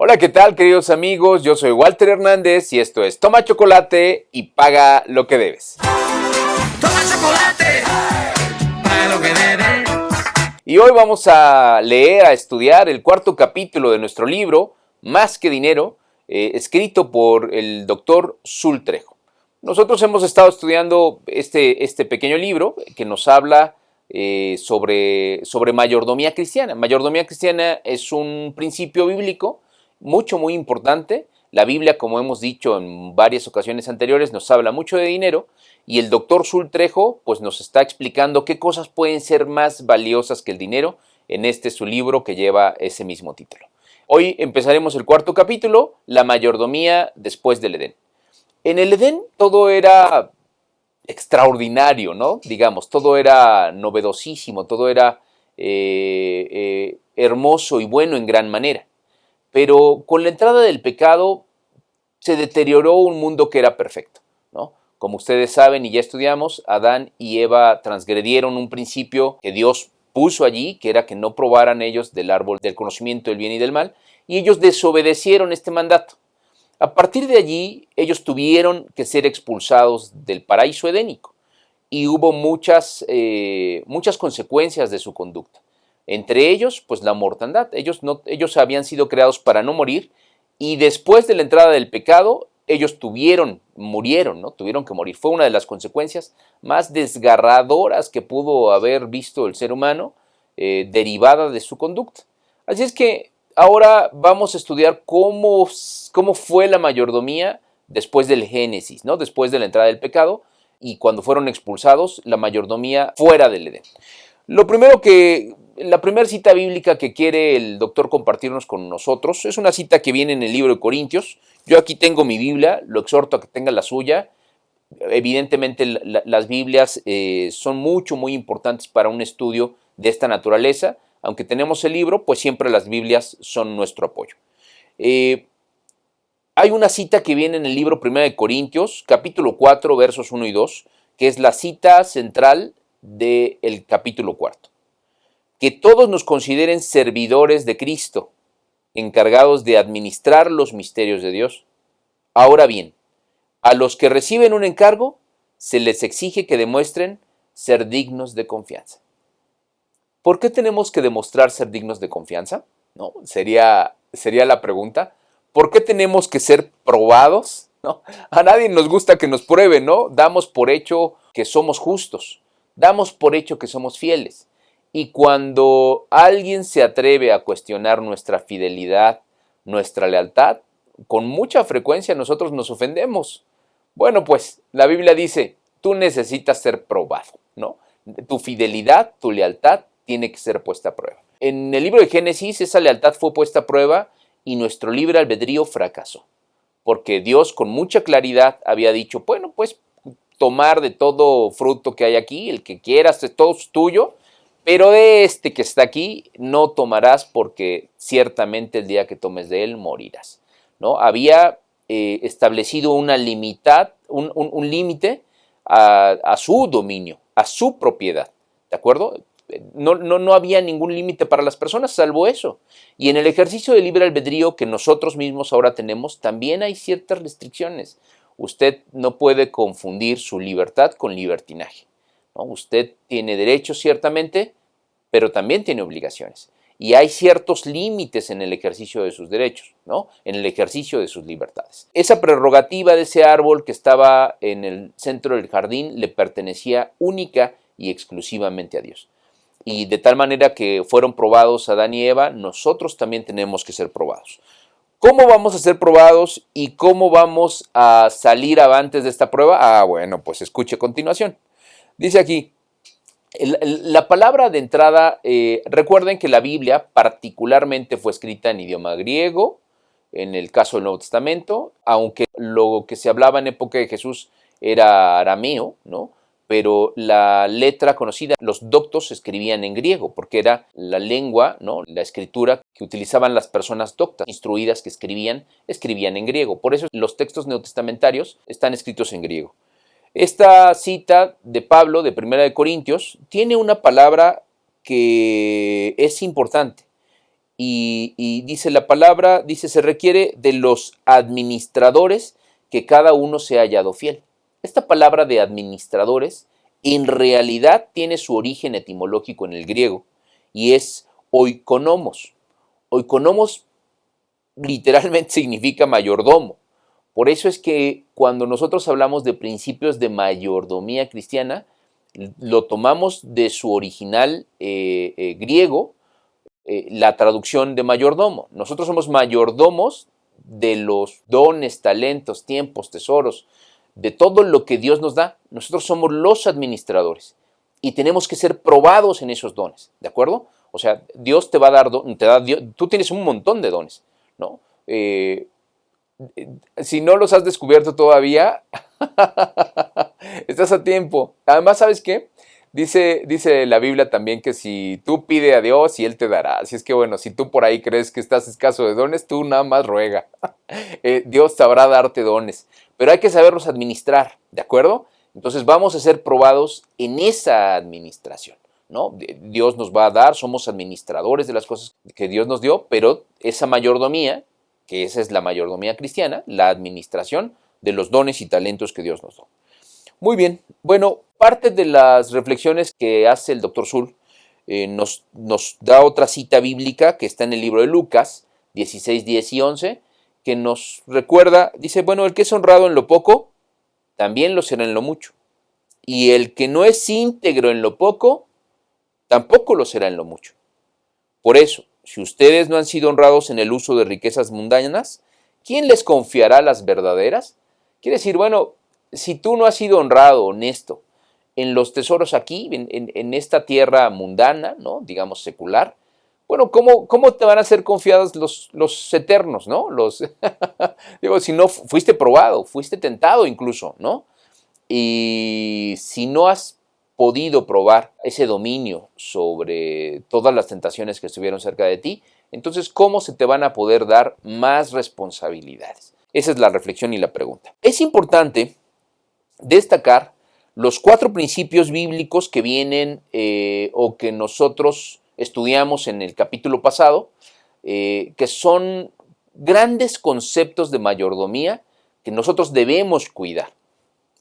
Hola, ¿qué tal, queridos amigos? Yo soy Walter Hernández y esto es Toma Chocolate y Paga lo que debes. Toma chocolate, paga lo que debes. Y hoy vamos a leer, a estudiar el cuarto capítulo de nuestro libro, Más que Dinero, escrito por el doctor Zul Trejo. Nosotros hemos estado estudiando este pequeño libro que nos habla sobre mayordomía cristiana. Mayordomía cristiana es un principio bíblico muy importante. La Biblia, como hemos dicho en varias ocasiones anteriores, nos habla mucho de dinero y el doctor Zul Trejo pues, nos está explicando qué cosas pueden ser más valiosas que el dinero en su libro que lleva ese mismo título. Hoy empezaremos el cuarto capítulo, la mayordomía después del Edén. En el Edén todo era extraordinario, ¿no? Digamos, todo era novedosísimo, todo era hermoso y bueno en gran manera. Pero con la entrada del pecado se deterioró un mundo que era perfecto, ¿no? Como ustedes saben y ya estudiamos, Adán y Eva transgredieron un principio que Dios puso allí, que era que no probaran ellos del árbol del conocimiento del bien y del mal, y ellos desobedecieron este mandato. A partir de allí, ellos tuvieron que ser expulsados del paraíso edénico y hubo muchas consecuencias de su conducta. Entre ellos, pues la mortandad. Ellos habían sido creados para no morir y después de la entrada del pecado, ellos murieron, ¿no? Tuvieron que morir. Fue una de las consecuencias más desgarradoras que pudo haber visto el ser humano derivada de su conducta. Así es que ahora vamos a estudiar cómo fue la mayordomía después del Génesis, ¿no? Después de la entrada del pecado y cuando fueron expulsados, la mayordomía fuera del Edén. La primera cita bíblica que quiere el doctor compartirnos con nosotros es una cita que viene en el libro de Corintios. Yo aquí tengo mi Biblia, lo exhorto a que tenga la suya. Evidentemente las Biblias son muy importantes para un estudio de esta naturaleza. Aunque tenemos el libro, pues siempre las Biblias son nuestro apoyo. Hay una cita que viene en el libro 1 de Corintios, capítulo 4, versos 1 y 2, que es la cita central del capítulo 4. Que todos nos consideren servidores de Cristo, encargados de administrar los misterios de Dios. Ahora bien, a los que reciben un encargo, se les exige que demuestren ser dignos de confianza. ¿Por qué tenemos que demostrar ser dignos de confianza? ¿No? Sería la pregunta. ¿Por qué tenemos que ser probados? ¿No? A nadie nos gusta que nos prueben, ¿no? Damos por hecho que somos justos, damos por hecho que somos fieles. Y cuando alguien se atreve a cuestionar nuestra fidelidad, nuestra lealtad, con mucha frecuencia nosotros nos ofendemos. Bueno, pues la Biblia dice, tú necesitas ser probado, ¿no? Tu fidelidad, tu lealtad tiene que ser puesta a prueba. En el libro de Génesis esa lealtad fue puesta a prueba y nuestro libre albedrío fracasó. Porque Dios con mucha claridad había dicho, bueno, pues tomar de todo fruto que hay aquí, el que quieras, todo es tuyo, pero de este que está aquí no tomarás porque ciertamente el día que tomes de él morirás, ¿no? Había establecido un límite a su dominio, a su propiedad, ¿de acuerdo? No había ningún límite para las personas salvo eso. Y en el ejercicio de libre albedrío que nosotros mismos ahora tenemos, también hay ciertas restricciones. Usted no puede confundir su libertad con libertinaje, ¿no? Usted tiene derechos ciertamente, pero también tiene obligaciones. Y hay ciertos límites en el ejercicio de sus derechos, ¿no? En el ejercicio de sus libertades. Esa prerrogativa de ese árbol que estaba en el centro del jardín le pertenecía única y exclusivamente a Dios. Y de tal manera que fueron probados Adán y Eva, nosotros también tenemos que ser probados. ¿Cómo vamos a ser probados y cómo vamos a salir avantes de esta prueba? Bueno, pues escuche a continuación. Dice aquí, la palabra de entrada, recuerden que la Biblia particularmente fue escrita en idioma griego, en el caso del Nuevo Testamento, aunque lo que se hablaba en época de Jesús era arameo, ¿no? Pero la letra conocida, los doctos escribían en griego, porque era la lengua, ¿no? La escritura que utilizaban las personas doctas, instruidas que escribían en griego. Por eso los textos neotestamentarios están escritos en griego. Esta cita de Pablo, de 1 de Corintios, tiene una palabra que es importante y dice la palabra, dice, se requiere de los administradores que cada uno se ha hallado fiel. Esta palabra de administradores en realidad tiene su origen etimológico en el griego y es oikonomos. Oikonomos literalmente significa mayordomo. Por eso es que cuando nosotros hablamos de principios de mayordomía cristiana, lo tomamos de su original griego, la traducción de mayordomo. Nosotros somos mayordomos de los dones, talentos, tiempos, tesoros, de todo lo que Dios nos da. Nosotros somos los administradores y tenemos que ser probados en esos dones, ¿de acuerdo? O sea, Dios te va a dar, tú tienes un montón de dones, ¿no? Si no los has descubierto todavía, estás a tiempo. Además, ¿sabes qué? Dice la Biblia también que si tú pide a Dios y Él te dará. Así es que bueno, si tú por ahí crees que estás escaso de dones, tú nada más ruega. Dios sabrá darte dones, pero hay que saberlos administrar, ¿de acuerdo? Entonces vamos a ser probados en esa administración, ¿no? Dios nos va a dar, somos administradores de las cosas que Dios nos dio, pero esa mayordomía, que esa es la mayordomía cristiana, la administración de los dones y talentos que Dios nos dio. Muy bien, bueno, parte de las reflexiones que hace el Dr. Zull nos da otra cita bíblica que está en el libro de Lucas 16, 10 y 11, que nos recuerda, dice, bueno, el que es honrado en lo poco, también lo será en lo mucho. Y el que no es íntegro en lo poco, tampoco lo será en lo mucho. Por eso, si ustedes no han sido honrados en el uso de riquezas mundanas, ¿quién les confiará las verdaderas? Quiere decir, bueno, si tú no has sido honrado, honesto, en los tesoros aquí, en esta tierra mundana, ¿no? Digamos secular, bueno, ¿cómo te van a ser confiados los eternos, ¿no? Digo, si no fuiste probado, fuiste tentado incluso, ¿no? Y si no has podido probar ese dominio sobre todas las tentaciones que estuvieron cerca de ti, entonces, ¿cómo se te van a poder dar más responsabilidades? Esa es la reflexión y la pregunta. Es importante destacar los 4 principios bíblicos que vienen o que nosotros estudiamos en el capítulo pasado, que son grandes conceptos de mayordomía que nosotros debemos cuidar.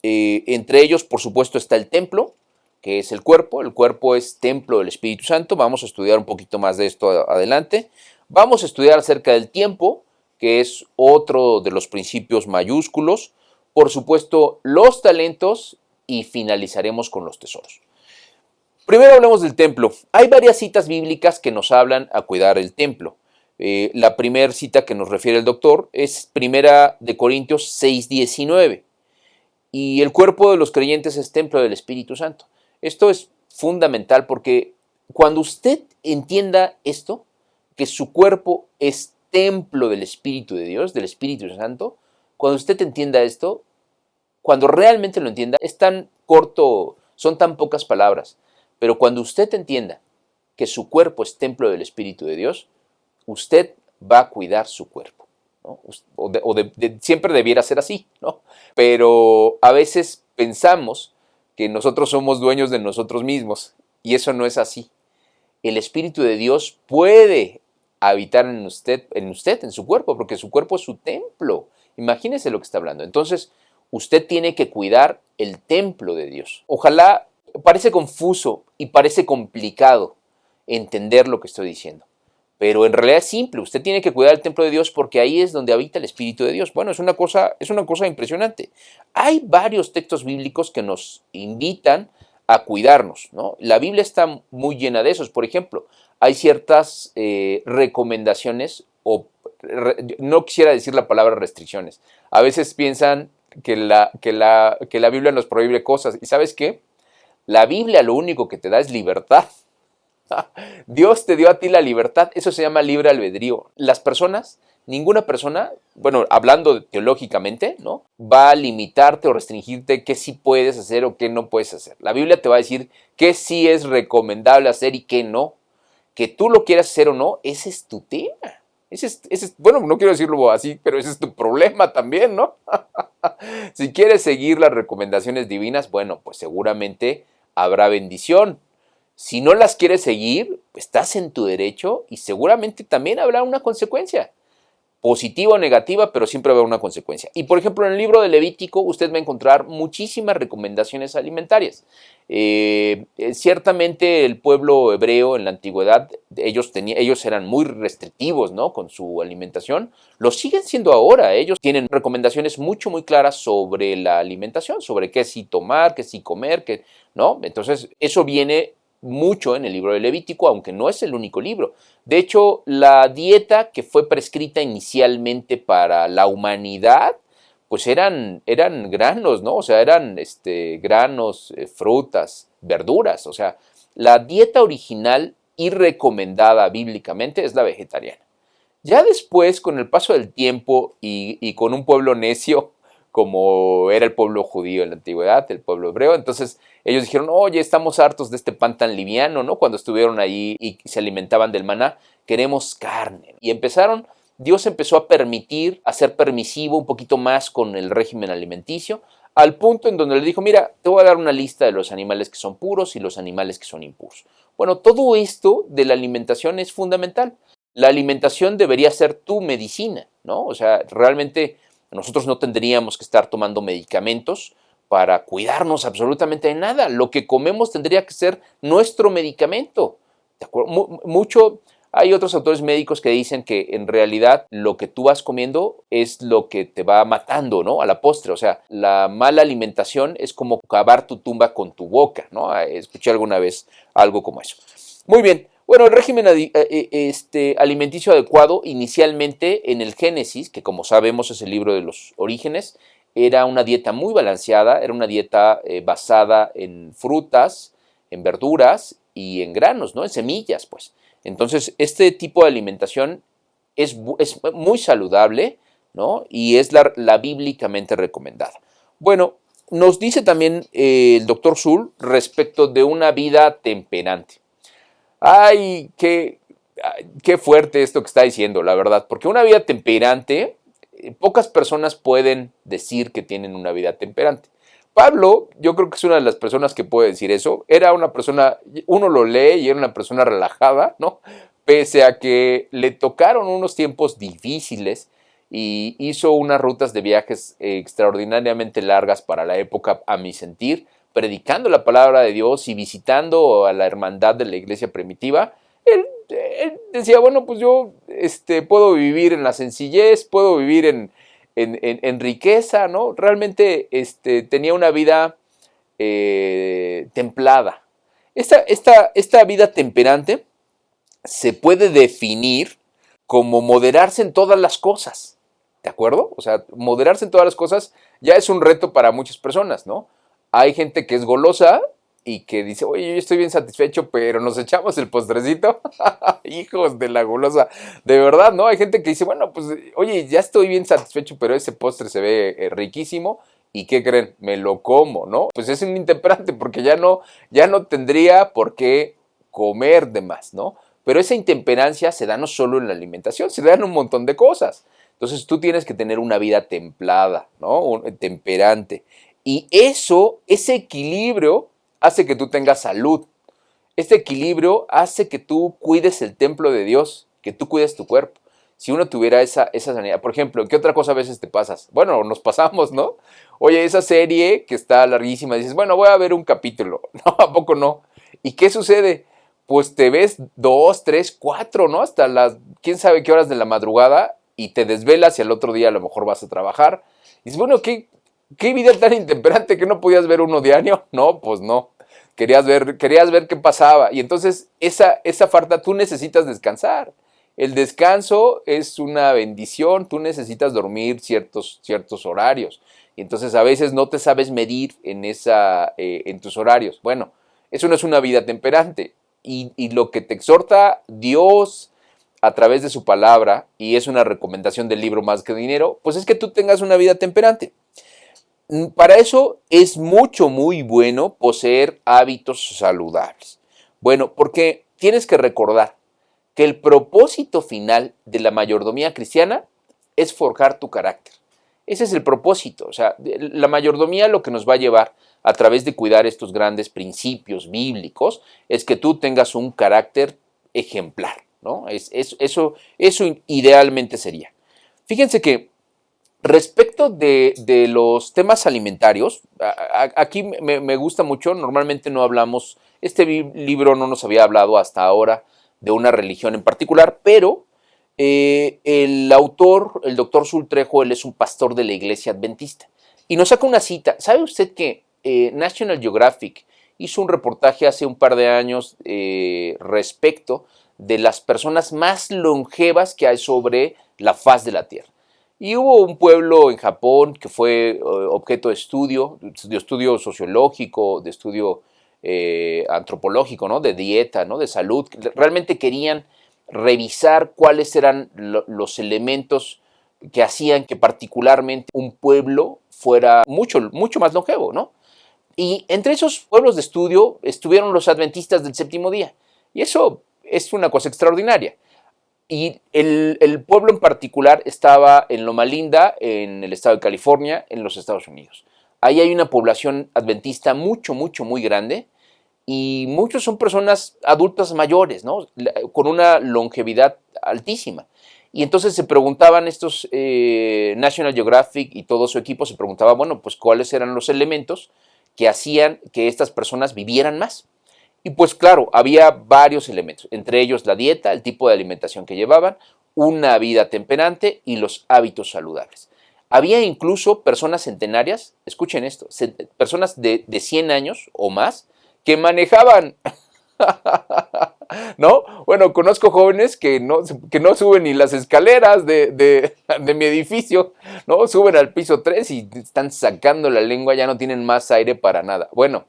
Entre ellos, por supuesto, está el templo, que es el cuerpo. El cuerpo es templo del Espíritu Santo. Vamos a estudiar un poquito más de esto adelante. Vamos a estudiar acerca del tiempo, que es otro de los principios mayúsculos. Por supuesto, los talentos y finalizaremos con los tesoros. Primero hablemos del templo. Hay varias citas bíblicas que nos hablan a cuidar el templo. La primera cita que nos refiere el doctor es 1 Corintios 6:19. Y el cuerpo de los creyentes es templo del Espíritu Santo. Esto es fundamental porque cuando usted entienda esto, que su cuerpo es templo del Espíritu de Dios, del Espíritu Santo, cuando usted entienda esto, cuando realmente lo entienda, es tan corto, son tan pocas palabras, pero cuando usted entienda que su cuerpo es templo del Espíritu de Dios, usted va a cuidar su cuerpo, ¿no? Siempre debiera ser así, ¿no? Pero a veces pensamos que nosotros somos dueños de nosotros mismos y eso no es así. El Espíritu de Dios puede habitar en usted, en su cuerpo, porque su cuerpo es su templo. Imagínese lo que está hablando. Entonces, usted tiene que cuidar el templo de Dios. Ojalá, parece confuso y parece complicado entender lo que estoy diciendo, pero en realidad es simple. Usted tiene que cuidar el templo de Dios porque ahí es donde habita el Espíritu de Dios. Bueno, es una cosa impresionante. Hay varios textos bíblicos que nos invitan a cuidarnos, ¿no? La Biblia está muy llena de esos. Por ejemplo, hay ciertas recomendaciones, no quisiera decir la palabra restricciones. A veces piensan que la Biblia nos prohíbe cosas. ¿Y sabes qué? La Biblia lo único que te da es libertad. Dios te dio a ti la libertad. Eso se llama libre albedrío. Las personas, ninguna persona, bueno, hablando teológicamente, ¿no?, va a limitarte o restringirte qué sí puedes hacer o qué no puedes hacer. La Biblia te va a decir qué sí es recomendable hacer y qué no. Que tú lo quieras hacer o no, ese es tu tema. Bueno, no quiero decirlo así, pero ese es tu problema también, ¿no? Si quieres seguir las recomendaciones divinas, bueno, pues seguramente habrá bendición. Si no las quieres seguir, estás en tu derecho y seguramente también habrá una consecuencia. Positiva o negativa, pero siempre va a haber una consecuencia. Y por ejemplo, en el libro de Levítico usted va a encontrar muchísimas recomendaciones alimentarias. Ciertamente el pueblo hebreo en la antigüedad, ellos eran muy restrictivos, ¿no?, con su alimentación. Lo siguen siendo ahora. Ellos tienen recomendaciones muy claras sobre la alimentación, sobre qué sí tomar, qué sí comer, ¿no? Entonces, eso viene mucho en el libro de Levítico, aunque no es el único libro. De hecho, la dieta que fue prescrita inicialmente para la humanidad, pues eran granos, ¿no? O sea, eran granos, frutas, verduras. O sea, la dieta original y recomendada bíblicamente es la vegetariana. Ya después, con el paso del tiempo y con un pueblo necio, como era el pueblo judío en la antigüedad, el pueblo hebreo, entonces ellos dijeron, oye, estamos hartos de este pan tan liviano, ¿no? Cuando estuvieron allí y se alimentaban del maná, queremos carne. Y Dios empezó a permitir, a ser permisivo un poquito más con el régimen alimenticio, al punto en donde le dijo, mira, te voy a dar una lista de los animales que son puros y los animales que son impuros. Bueno, todo esto de la alimentación es fundamental. La alimentación debería ser tu medicina, ¿no? O sea, realmente nosotros no tendríamos que estar tomando medicamentos para cuidarnos absolutamente de nada. Lo que comemos tendría que ser nuestro medicamento. ¿De acuerdo? Hay otros autores médicos que dicen que en realidad lo que tú vas comiendo es lo que te va matando, ¿no?, a la postre. O sea, la mala alimentación es como cavar tu tumba con tu boca, ¿no? Escuché alguna vez algo como eso. Muy bien. Bueno, el régimen alimenticio adecuado inicialmente en el Génesis, que como sabemos es el libro de los orígenes, era una dieta muy balanceada, era una dieta basada en frutas, en verduras y en granos, ¿no?, en semillas, pues. Entonces, este tipo de alimentación es muy saludable, ¿no?, y es la bíblicamente recomendada. Bueno, nos dice también el doctor Zuhl respecto de una vida temperante. Ay, qué fuerte esto que está diciendo, la verdad, porque una vida temperante, pocas personas pueden decir que tienen una vida temperante. Pablo, yo creo que es una de las personas que puede decir eso. Era una persona, uno lo lee y era una persona relajada, ¿no? Pese a que le tocaron unos tiempos difíciles y hizo unas rutas de viajes extraordinariamente largas para la época, a mi sentir, predicando la palabra de Dios y visitando a la hermandad de la iglesia primitiva. Él decía, bueno, pues yo puedo vivir en la sencillez, puedo vivir en riqueza, ¿no? Realmente tenía una vida templada. Esta vida temperante se puede definir como moderarse en todas las cosas, ¿de acuerdo? O sea, moderarse en todas las cosas ya es un reto para muchas personas, ¿no? Hay gente que es golosa y que dice, oye, yo estoy bien satisfecho, pero nos echamos el postrecito. Hijos de la golosa. De verdad, ¿no? Hay gente que dice, bueno, pues, oye, ya estoy bien satisfecho, pero ese postre se ve riquísimo. ¿Y qué creen? Me lo como, ¿no? Pues es un intemperante porque ya no tendría por qué comer de más, ¿no? Pero esa intemperancia se da no solo en la alimentación, se da en un montón de cosas. Entonces tú tienes que tener una vida templada, ¿no? Temperante. Y ese equilibrio hace que tú tengas salud. Este equilibrio hace que tú cuides el templo de Dios, que tú cuides tu cuerpo. Si uno tuviera esa sanidad, por ejemplo, ¿en qué otra cosa a veces te pasas? Bueno, nos pasamos, ¿no? Oye, esa serie que está larguísima, dices, bueno, voy a ver un capítulo. No, ¿a poco no? ¿Y qué sucede? Pues te ves 2, 3, 4, ¿no? Hasta las, quién sabe qué horas de la madrugada y te desvelas y al otro día a lo mejor vas a trabajar. Y dices, bueno, ¿qué vida tan intemperante que no podías ver uno diario? No, pues no. Querías ver qué pasaba. Y entonces esa falta, tú necesitas descansar. El descanso es una bendición, tú necesitas dormir ciertos horarios. Y entonces a veces no te sabes medir en tus horarios. Bueno, eso no es una vida temperante. Y lo que te exhorta Dios a través de su palabra, y es una recomendación del libro Más que Dinero, pues es que tú tengas una vida temperante. Para eso es muy bueno poseer hábitos saludables. Bueno, porque tienes que recordar que el propósito final de la mayordomía cristiana es forjar tu carácter. Ese es el propósito. O sea, la mayordomía lo que nos va a llevar a través de cuidar estos grandes principios bíblicos, es que tú tengas un carácter ejemplar, ¿no? Eso idealmente sería. Fíjense que respecto de los temas alimentarios, aquí me gusta mucho, normalmente no hablamos, este libro no nos había hablado hasta ahora de una religión en particular, pero el autor, el doctor Sultrejo, él es un pastor de la iglesia adventista y nos saca una cita. ¿Sabe usted que National Geographic hizo un reportaje hace un par de años respecto de las personas más longevas que hay sobre la faz de la Tierra? Y hubo un pueblo en Japón que fue objeto de estudio sociológico, de estudio antropológico, ¿no? De dieta, ¿no? De salud. Realmente querían revisar cuáles eran los elementos que hacían que particularmente un pueblo fuera mucho más longevo, ¿no? Y entre esos pueblos de estudio estuvieron los adventistas del séptimo día. Y eso es una cosa extraordinaria. Y el pueblo en particular estaba en Loma Linda, en el estado de California, en los Estados Unidos. Ahí hay una población adventista muy grande y muchos son personas adultas mayores, ¿no? Con una longevidad altísima. Y entonces se preguntaban estos National Geographic y todo su equipo se preguntaba, bueno, pues cuáles eran los elementos que hacían que estas personas vivieran más. Y pues claro, había varios elementos, entre ellos la dieta, el tipo de alimentación que llevaban, una vida temperante y los hábitos saludables. Había incluso personas centenarias, escuchen esto, personas de 100 años o más que manejaban, ¿no? Bueno, conozco jóvenes que no suben ni las escaleras de mi edificio, ¿no? Suben al piso 3 y están sacando la lengua, ya no tienen más aire para nada. Bueno,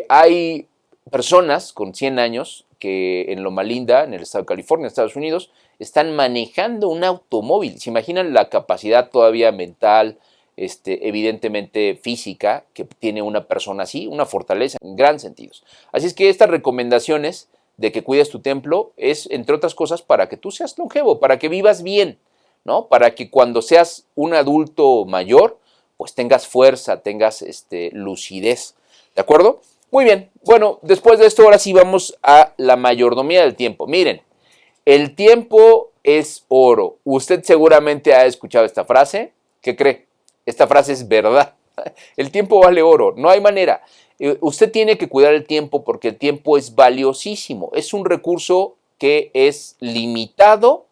hay personas con 100 años que en Loma Linda, en el estado de California, Estados Unidos, están manejando un automóvil. ¿Se imaginan la capacidad todavía mental, evidentemente física, que tiene una persona así? Una fortaleza en gran sentido. Así es que estas recomendaciones de que cuides tu templo es, entre otras cosas, para que tú seas longevo, para que vivas bien, ¿no? Para que cuando seas un adulto mayor, pues tengas fuerza, tengas lucidez, ¿de acuerdo? Muy bien, bueno, después de esto ahora sí vamos a la mayordomía del tiempo. Miren, el tiempo es oro. Usted seguramente ha escuchado esta frase. ¿Qué cree? Esta frase es verdad. El tiempo vale oro, no hay manera. Usted tiene que cuidar el tiempo porque el tiempo es valiosísimo. Es un recurso que es limitado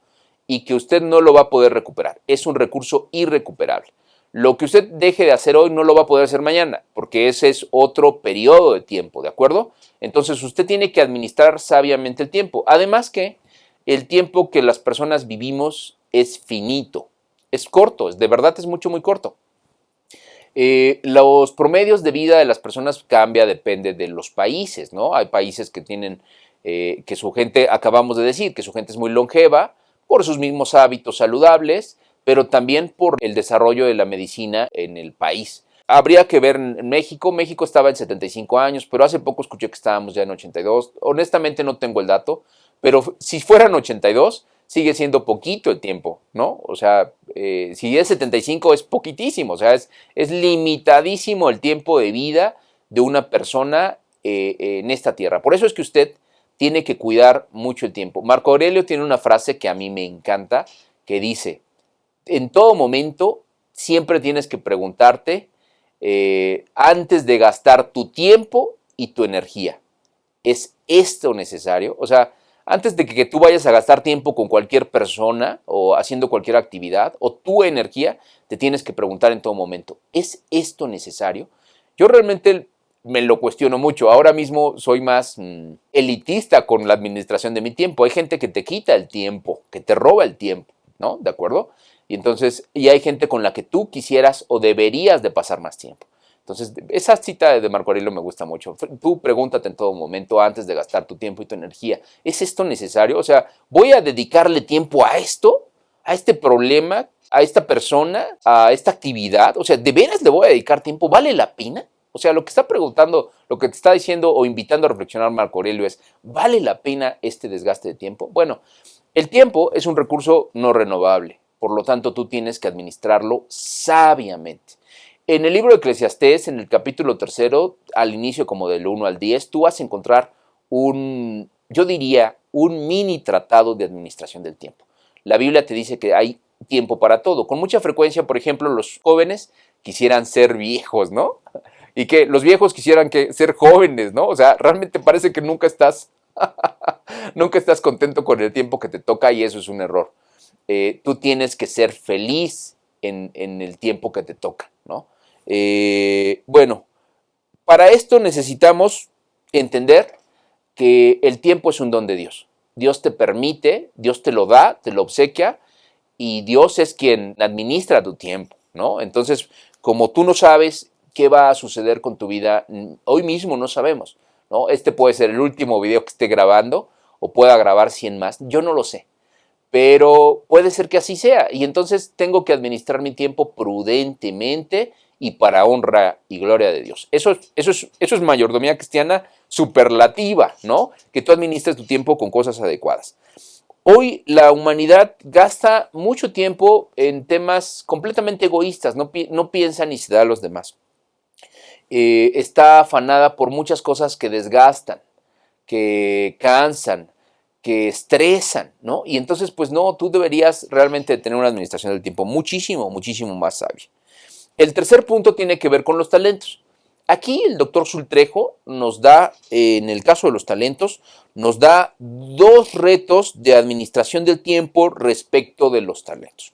y que usted no lo va a poder recuperar. Es un recurso irrecuperable. Lo que usted deje de hacer hoy no lo va a poder hacer mañana, porque ese es otro periodo de tiempo, ¿de acuerdo? Entonces usted tiene que administrar sabiamente el tiempo. Además que el tiempo que las personas vivimos es finito, es corto, de verdad es muy corto. Los promedios de vida de las personas cambia, depende de los países, ¿no? Hay países que tienen, que su gente, acabamos de decir, que su gente es muy longeva por sus mismos hábitos saludables, pero también por el desarrollo de la medicina en el país. Habría que ver en México. México estaba en 75 años, pero hace poco escuché que estábamos ya en 82. Honestamente no tengo el dato, pero si fueran 82, sigue siendo poquito el tiempo, ¿no? O sea, si es 75 es poquitísimo, o sea, es limitadísimo el tiempo de vida de una persona en esta tierra. Por eso es que usted tiene que cuidar mucho el tiempo. Marco Aurelio tiene una frase que a mí me encanta, que dice: en todo momento siempre tienes que preguntarte antes de gastar tu tiempo y tu energía, ¿es esto necesario? O sea, antes de que tú vayas a gastar tiempo con cualquier persona o haciendo cualquier actividad o tu energía, te tienes que preguntar en todo momento, ¿es esto necesario? Yo realmente me lo cuestiono mucho. Ahora mismo soy más elitista con la administración de mi tiempo. Hay gente que te quita el tiempo, que te roba el tiempo, ¿no? ¿De acuerdo? Y entonces, y hay gente con la que tú quisieras o deberías de pasar más tiempo. Entonces, esa cita de Marco Aurelio me gusta mucho. Tú pregúntate en todo momento, antes de gastar tu tiempo y tu energía, ¿es esto necesario? O sea, ¿voy a dedicarle tiempo a esto? ¿A este problema? ¿A esta persona? ¿A esta actividad? O sea, ¿de veras le voy a dedicar tiempo? ¿Vale la pena? O sea, lo que está preguntando, lo que te está diciendo o invitando a reflexionar Marco Aurelio es, ¿vale la pena este desgaste de tiempo? Bueno, el tiempo es un recurso no renovable. Por lo tanto, tú tienes que administrarlo sabiamente. En el libro de Eclesiastés, en el capítulo 3, al inicio como del 1 al 10, tú vas a encontrar yo diría, un mini tratado de administración del tiempo. La Biblia te dice que hay tiempo para todo. Con mucha frecuencia, por ejemplo, los jóvenes quisieran ser viejos, ¿no? Y que los viejos quisieran ser jóvenes, ¿no? O sea, realmente parece que nunca estás contento con el tiempo que te toca y eso es un error. Tú tienes que ser feliz en el tiempo que te toca, ¿no? Bueno, para esto necesitamos entender que el tiempo es un don de Dios. Dios te permite, Dios te lo da, te lo obsequia y Dios es quien administra tu tiempo, ¿no? Entonces, como tú no sabes qué va a suceder con tu vida, hoy mismo no sabemos, ¿no? Este puede ser el último video que esté grabando o pueda grabar 100 más, yo no lo sé, pero puede ser que así sea y entonces tengo que administrar mi tiempo prudentemente y para honra y gloria de Dios. Eso es mayordomía cristiana superlativa, ¿no? Que tú administres tu tiempo con cosas adecuadas. Hoy la humanidad gasta mucho tiempo en temas completamente egoístas, no piensa ni se da a los demás. Está afanada por muchas cosas que desgastan, que cansan, que estresan, ¿no? Y entonces, pues no, tú deberías realmente tener una administración del tiempo muchísimo, muchísimo más sabia. El tercer punto tiene que ver con los talentos. Aquí el doctor Sultrejo nos da, en el caso de los talentos, nos da 2 retos de administración del tiempo respecto de los talentos.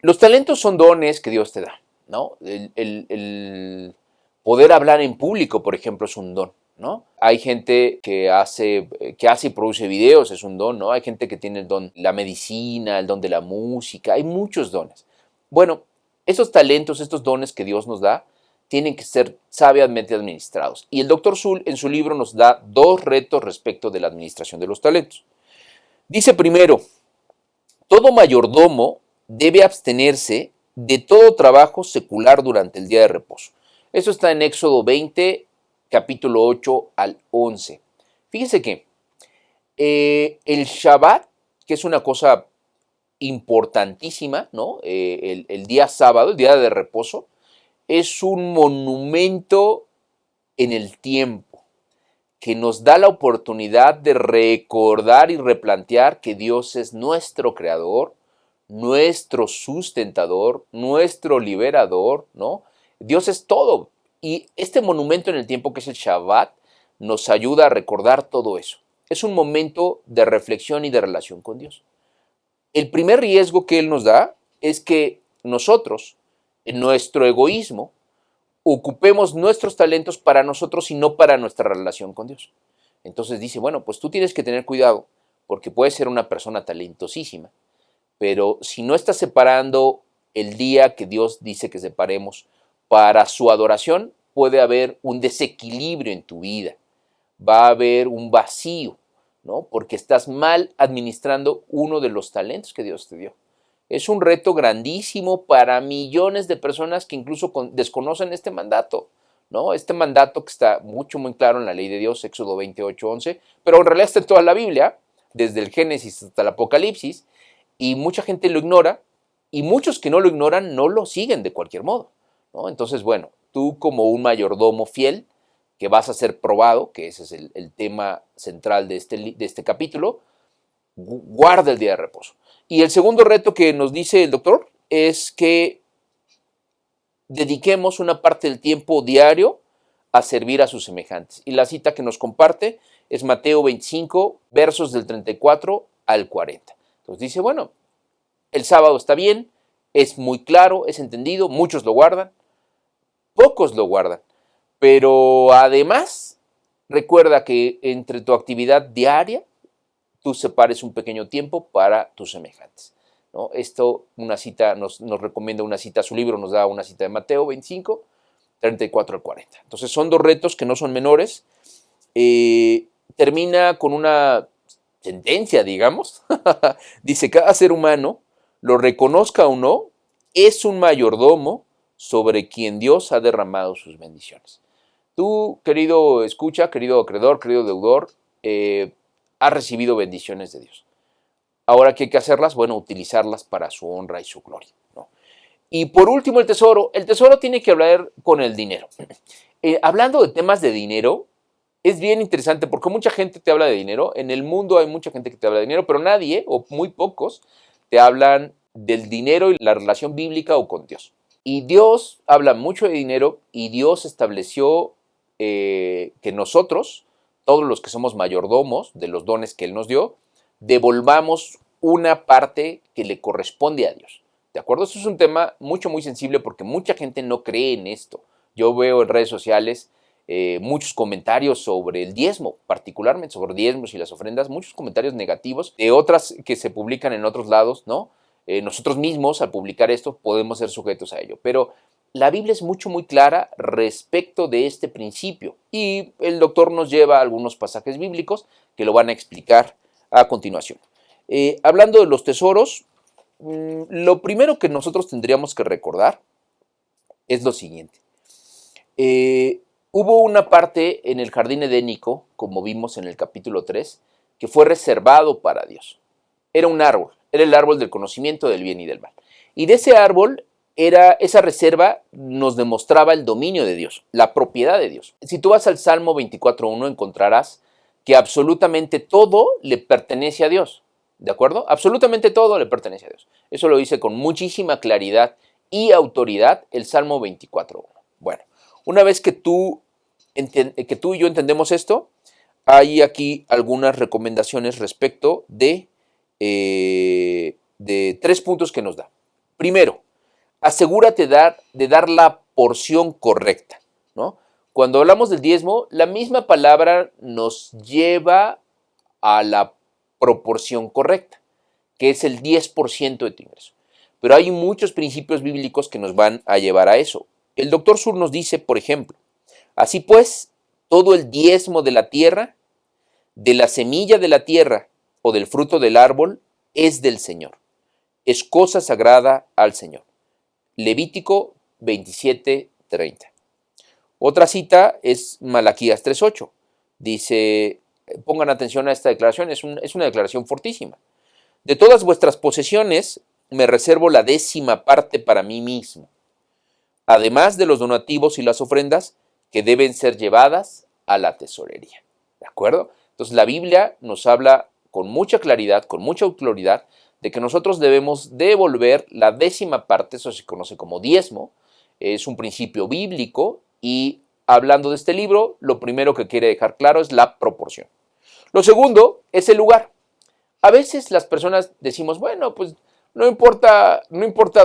Los talentos son dones que Dios te da, ¿no? El poder hablar en público, por ejemplo, es un don, ¿no? Hay gente que hace y produce videos, es un don, ¿no? Hay gente que tiene el don de la medicina, el don de la música, hay muchos dones. Bueno, esos talentos, estos dones que Dios nos da, tienen que ser sabiamente administrados. Y el doctor Sul en su libro nos da 2 retos respecto de la administración de los talentos. Dice primero, todo mayordomo debe abstenerse de todo trabajo secular durante el día de reposo. Eso está en Éxodo 20, capítulo 8 al 11. Fíjese que el Shabbat, que es una cosa importantísima, ¿no? El día sábado, el día de reposo, es un monumento en el tiempo que nos da la oportunidad de recordar y replantear que Dios es nuestro creador, nuestro sustentador, nuestro liberador, ¿no? Dios es todo. Y este monumento en el tiempo que es el Shabbat nos ayuda a recordar todo eso. Es un momento de reflexión y de relación con Dios. El primer riesgo que Él nos da es que nosotros, en nuestro egoísmo, ocupemos nuestros talentos para nosotros y no para nuestra relación con Dios. Entonces dice, bueno, pues tú tienes que tener cuidado porque puedes ser una persona talentosísima, pero si no estás separando el día que Dios dice que separemos para su adoración, puede haber un desequilibrio en tu vida, va a haber un vacío, ¿no? Porque estás mal administrando uno de los talentos que Dios te dio. Es un reto grandísimo para millones de personas que incluso desconocen este mandato, ¿no? Este mandato que está muy claro en la ley de Dios, Éxodo 28, 11, pero en realidad está en toda la Biblia, desde el Génesis hasta el Apocalipsis, y mucha gente lo ignora, y muchos que no lo ignoran no lo siguen de cualquier modo, ¿no? Entonces, bueno, tú como un mayordomo fiel, que vas a ser probado, que ese es el tema central de este capítulo, guarda el día de reposo. Y el segundo reto que nos dice el doctor es que dediquemos una parte del tiempo diario a servir a sus semejantes. Y la cita que nos comparte es Mateo 25, versos del 34 al 40. Entonces dice, bueno, el sábado está bien, es muy claro, es entendido, muchos lo guardan, pocos lo guardan, pero además recuerda que entre tu actividad diaria tú separes un pequeño tiempo para tus semejantes, ¿no? Esto, una cita, nos recomienda una cita, su libro nos da una cita de Mateo 25, 34 al 40. Entonces son 2 retos que no son menores. Termina con una sentencia, digamos. Dice, cada ser humano, lo reconozca o no, es un mayordomo sobre quien Dios ha derramado sus bendiciones. Tú, querido escucha, querido acreedor, querido deudor, has recibido bendiciones de Dios. Ahora, ¿qué hay que hacerlas? Bueno, utilizarlas para su honra y su gloria, ¿no? Y por último, el tesoro. El tesoro tiene que hablar con el dinero. Hablando de temas de dinero, es bien interesante porque mucha gente te habla de dinero. En el mundo hay mucha gente que te habla de dinero, pero nadie, o muy pocos, te hablan del dinero y la relación bíblica o con Dios. Y Dios habla mucho de dinero y Dios estableció que nosotros, todos los que somos mayordomos de los dones que Él nos dio, devolvamos una parte que le corresponde a Dios. ¿De acuerdo? Eso es un tema muy sensible porque mucha gente no cree en esto. Yo veo en redes sociales muchos comentarios sobre el diezmo, particularmente sobre diezmos y las ofrendas, muchos comentarios negativos de otras que se publican en otros lados, ¿no? Nosotros mismos, al publicar esto, podemos ser sujetos a ello. Pero la Biblia es muy clara respecto de este principio. Y el doctor nos lleva a algunos pasajes bíblicos que lo van a explicar a continuación. Hablando de los tesoros, lo primero que nosotros tendríamos que recordar es lo siguiente. Hubo una parte en el jardín edénico, como vimos en el capítulo 3, que fue reservado para Dios. Era un árbol, era el árbol del conocimiento del bien y del mal. Y de ese árbol, esa reserva nos demostraba el dominio de Dios, la propiedad de Dios. Si tú vas al Salmo 24.1 encontrarás que absolutamente todo le pertenece a Dios. ¿De acuerdo? Absolutamente todo le pertenece a Dios. Eso lo dice con muchísima claridad y autoridad el Salmo 24.1. Bueno, una vez que tú y yo entendemos esto, hay aquí algunas recomendaciones respecto de 3 puntos que nos da. Primero, asegúrate de dar la porción correcta, ¿no? Cuando hablamos del diezmo, la misma palabra nos lleva a la proporción correcta, que es el 10% de tu ingreso. Pero hay muchos principios bíblicos que nos van a llevar a eso. El doctor Sur nos dice, por ejemplo, así pues, todo el diezmo de la tierra, de la semilla de la tierra o del fruto del árbol, es del Señor. Es cosa sagrada al Señor. Levítico 27:30. Otra cita es Malaquías 3:8. Dice, pongan atención a esta declaración, es una declaración fortísima. De todas vuestras posesiones me reservo la 10ª parte para mí mismo, además de los donativos y las ofrendas que deben ser llevadas a la tesorería. ¿De acuerdo? Entonces la Biblia nos habla con mucha claridad, con mucha autoridad, de que nosotros debemos devolver la 10ª parte, eso se conoce como diezmo, es un principio bíblico y hablando de este libro, lo primero que quiere dejar claro es la proporción. Lo segundo es el lugar. A veces las personas decimos, bueno, pues no importa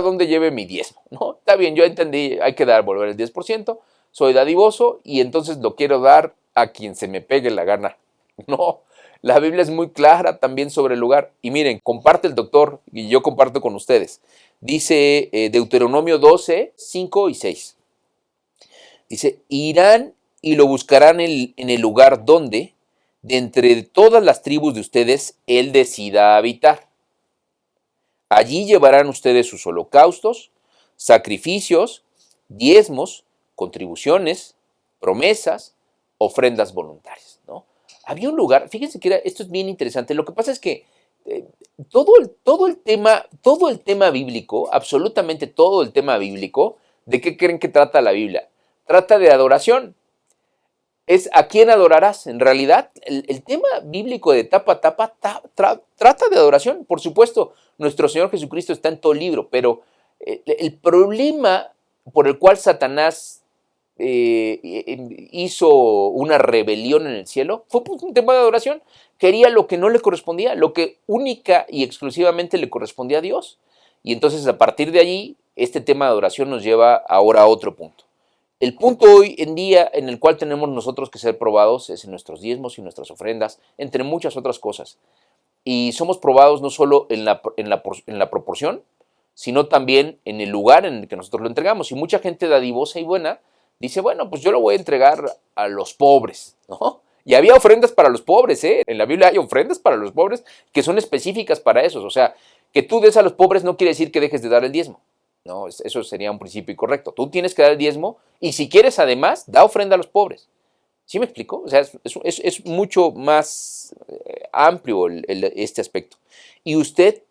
dónde lleve mi diezmo, ¿no? Está bien, yo entendí, hay que devolver el 10%, soy dadivoso y entonces lo quiero dar a quien se me pegue la gana. No, la Biblia es muy clara también sobre el lugar. Y miren, comparte el doctor y yo comparto con ustedes. Dice Deuteronomio 12, 5 y 6. Dice, irán y lo buscarán en el lugar donde, de entre todas las tribus de ustedes, él decida habitar. Allí llevarán ustedes sus holocaustos, sacrificios, diezmos, contribuciones, promesas, ofrendas voluntarias, ¿no? Había un lugar, fíjense que esto es bien interesante, lo que pasa es que todo el tema bíblico, absolutamente todo el tema bíblico, ¿de qué creen que trata la Biblia? Trata de adoración. Es a quién adorarás. En realidad, el tema bíblico de tapa a tapa trata de adoración. Por supuesto, nuestro Señor Jesucristo está en todo el libro, pero el problema por el cual Satanás hizo una rebelión en el cielo fue un tema de adoración. Quería lo que no le correspondía, lo que única y exclusivamente le correspondía a Dios. Y entonces, a partir de allí, este tema de adoración nos lleva ahora a otro punto. El punto hoy en día en el cual tenemos nosotros que ser probados es en nuestros diezmos y nuestras ofrendas, entre muchas otras cosas. Y somos probados no solo en la proporción, sino también en el lugar en el que nosotros lo entregamos. Y mucha gente dadivosa y buena dice, bueno, pues yo lo voy a entregar a los pobres, ¿no? Y había ofrendas para los pobres, ¿eh? En la Biblia hay ofrendas para los pobres que son específicas para esos. O sea, que tú des a los pobres no quiere decir que dejes de dar el diezmo. No, eso sería un principio incorrecto. Tú tienes que dar el diezmo y si quieres además, da ofrenda a los pobres. ¿Sí me explico? O sea, es mucho más amplio este aspecto. Y usted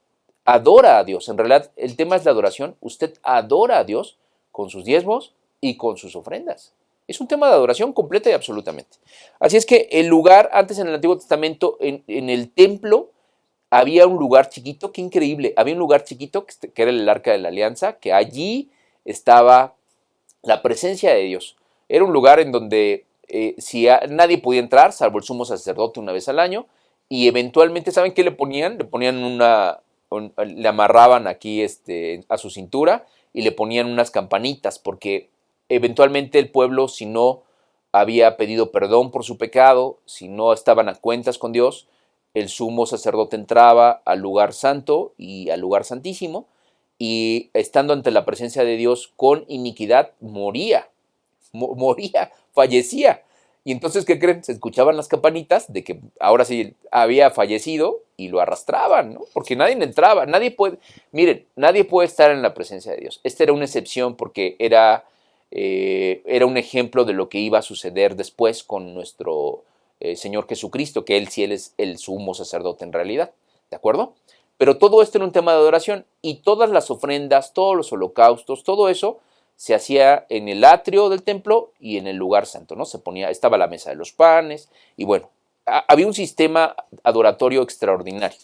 adora a Dios. En realidad, el tema es la adoración. Usted adora a Dios con sus diezmos y con sus ofrendas. Es un tema de adoración completa y absolutamente. Así es que el lugar, antes en el Antiguo Testamento, en el templo, había un lugar chiquito, qué increíble, había un lugar chiquito que era el Arca de la Alianza, que allí estaba la presencia de Dios. Era un lugar en donde nadie podía entrar, salvo el sumo sacerdote una vez al año, y eventualmente, ¿saben qué le ponían? Le ponían le amarraban aquí a su cintura y le ponían unas campanitas, porque eventualmente el pueblo, si no había pedido perdón por su pecado, si no estaban a cuentas con Dios, el sumo sacerdote entraba al lugar santo y al lugar santísimo, y estando ante la presencia de Dios con iniquidad, moría, fallecía. Y entonces, ¿qué creen? Se escuchaban las campanitas de que ahora sí había fallecido y lo arrastraban, ¿no? Porque nadie entraba, nadie puede estar en la presencia de Dios. Esta era una excepción porque era un ejemplo de lo que iba a suceder después con nuestro Señor Jesucristo, que Él sí es el sumo sacerdote en realidad, ¿de acuerdo? Pero todo esto era un tema de adoración y todas las ofrendas, todos los holocaustos, todo eso se hacía en el atrio del templo y en el lugar santo, ¿no? Estaba la mesa de los panes y bueno, había un sistema adoratorio extraordinario.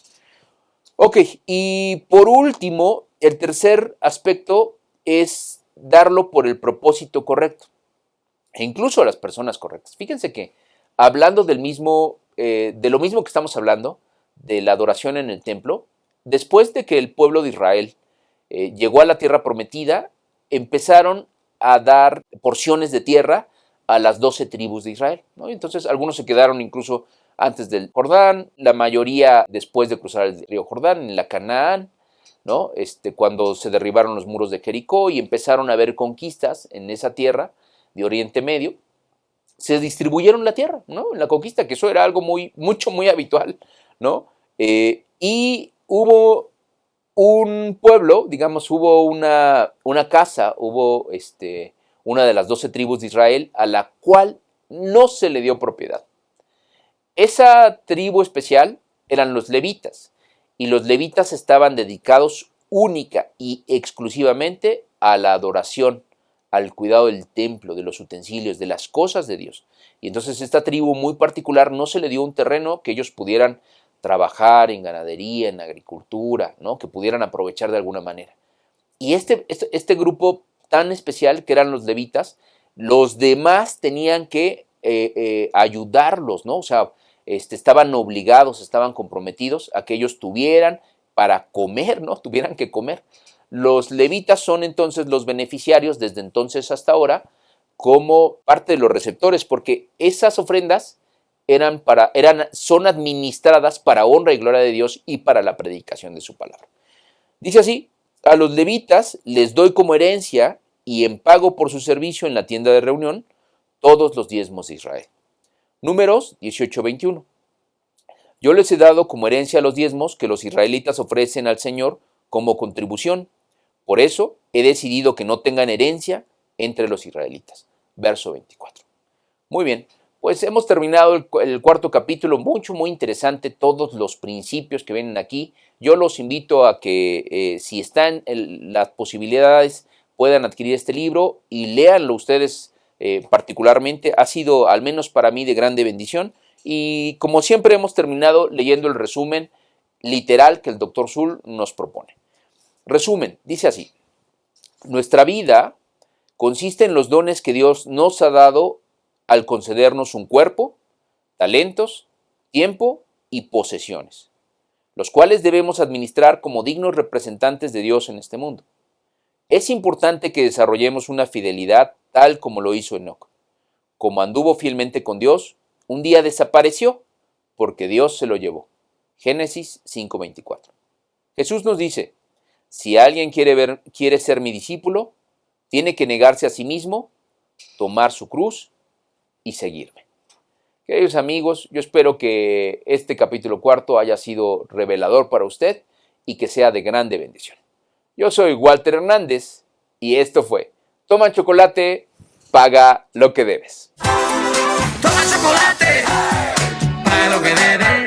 Ok, y por último, el tercer aspecto es darlo por el propósito correcto e incluso a las personas correctas. Fíjense que hablando de lo mismo que estamos hablando, de la adoración en el templo, después de que el pueblo de Israel llegó a la tierra prometida, empezaron a dar porciones de tierra a las 12 tribus de Israel, ¿no? Y entonces algunos se quedaron incluso antes del Jordán, la mayoría después de cruzar el río Jordán, en la Canaán, ¿no? Cuando se derribaron los muros de Jericó y empezaron a haber conquistas en esa tierra de Oriente Medio, se distribuyeron la tierra, ¿no? En la conquista, que eso era algo muy habitual, ¿no? Y hubo un pueblo, digamos, hubo una casa, hubo una de las 12 tribus de Israel a la cual no se le dio propiedad. Esa tribu especial eran los levitas, y los levitas estaban dedicados única y exclusivamente a la adoración, al cuidado del templo, de los utensilios, de las cosas de Dios. Y entonces esta tribu muy particular no se le dio un terreno que ellos pudieran trabajar en ganadería, en agricultura, ¿no? Que pudieran aprovechar de alguna manera. Y este grupo tan especial que eran los levitas, los demás tenían que ayudarlos, ¿no? O sea, estaban obligados, estaban comprometidos a que ellos tuvieran para comer, ¿no? Tuvieran que comer. Los levitas son entonces los beneficiarios desde entonces hasta ahora como parte de los receptores, porque esas ofrendas son administradas para honra y gloria de Dios y para la predicación de su palabra. Dice así: a los levitas les doy como herencia y en pago por su servicio en la tienda de reunión todos los diezmos de Israel. Números 18:21. Yo les he dado como herencia los diezmos que los israelitas ofrecen al Señor como contribución. Por eso he decidido que no tengan herencia entre los israelitas. Verso 24. Muy bien, pues hemos terminado el cuarto capítulo, muy interesante, todos los principios que vienen aquí. Yo los invito a que si están las posibilidades puedan adquirir este libro y léanlo ustedes particularmente. Ha sido, al menos para mí, de grande bendición. Y como siempre hemos terminado leyendo el resumen literal que el Dr. Zul nos propone. Resumen, dice así: nuestra vida consiste en los dones que Dios nos ha dado al concedernos un cuerpo, talentos, tiempo y posesiones, los cuales debemos administrar como dignos representantes de Dios en este mundo. Es importante que desarrollemos una fidelidad tal como lo hizo Enoc. Como anduvo fielmente con Dios, un día desapareció porque Dios se lo llevó. Génesis 5:24. Jesús nos dice: si alguien quiere ser mi discípulo, tiene que negarse a sí mismo, tomar su cruz y seguirme. Queridos amigos, yo espero que este capítulo cuarto haya sido revelador para usted y que sea de grande bendición. Yo soy Walter Hernández y esto fue Toma Chocolate, paga lo que debes. Toma chocolate, paga lo que debes.